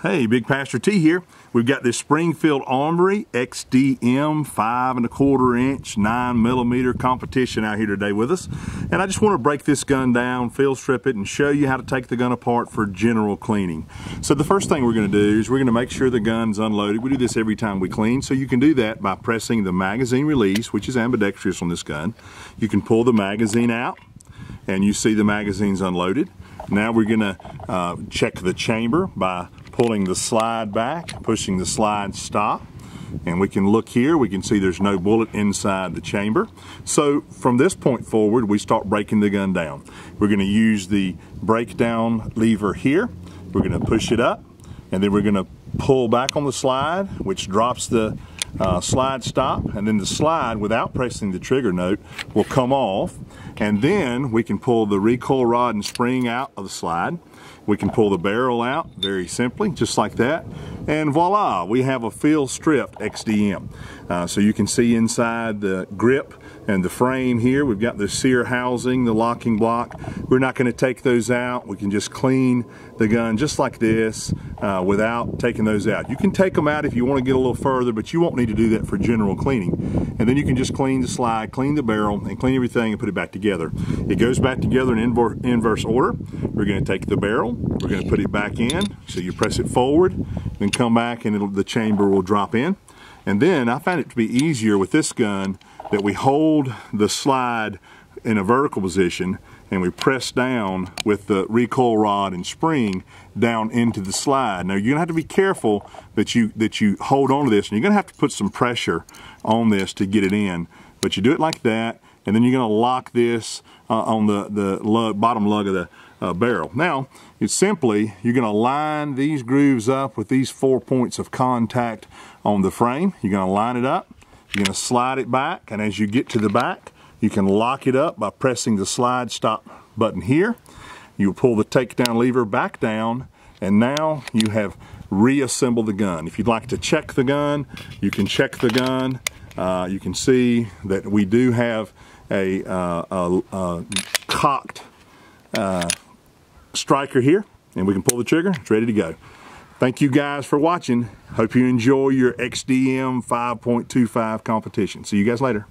Hey, Big Pastor T here. We've got this Springfield Armory XDM 5¼ inch 9mm competition out here today with us. And I just want to break this gun down, field strip it, and show you how to take the gun apart for general cleaning. So the first thing we're going to do is we're going to make sure the gun's unloaded. We do this every time we clean, so you can do that by pressing the magazine release, which is ambidextrous on this gun. You can pull the magazine out, and you see the magazine's unloaded. Now we're going to check the chamber by pulling the slide back, pushing the slide stop, and we can look here, we can see there's no bullet inside the chamber. So from this point forward, we start breaking the gun down. We're going to use the breakdown lever here. We're going to push it up, and then we're going to pull back on the slide, which drops the slide stop, and then the slide, without pressing the trigger note, will come off, and then we can pull the recoil rod and spring out of the slide. We can pull the barrel out very simply, just like that, and voila, we have a field stripped XDM. So you can see inside the grip and the frame here, we've got the sear housing, the locking block. We're not going to take those out. We can just clean the gun just like this without taking those out. You can take them out if you want to get a little further, but you won't need to do that for general cleaning. And then you can just clean the slide, clean the barrel, and clean everything and put it back together. It goes back together in inverse order. We're going to take the barrel, we're going to put it back in, so you press it forward, then come back and the chamber will drop in. And then I found it to be easier with this gun that we hold the slide in a vertical position and we press down with the recoil rod and spring down into the slide. Now you're gonna have to be careful that you hold on to this, and you're gonna have to put some pressure on this to get it in. But you do it like that, and then you're gonna lock this on the bottom lug of the barrel. Now, it's simply, you're going to line these grooves up with these 4 points of contact on the frame. You're going to line it up, you're going to slide it back, and as you get to the back, you can lock it up by pressing the slide stop button here. You'll pull the takedown lever back down, and now you have reassembled the gun. If you'd like to check the gun, you can check the gun. You can see that we do have a cocked striker here, and we can pull the trigger. It's ready to go. Thank you guys for watching. Hope you enjoy your XDM 5.25 competition. See you guys later.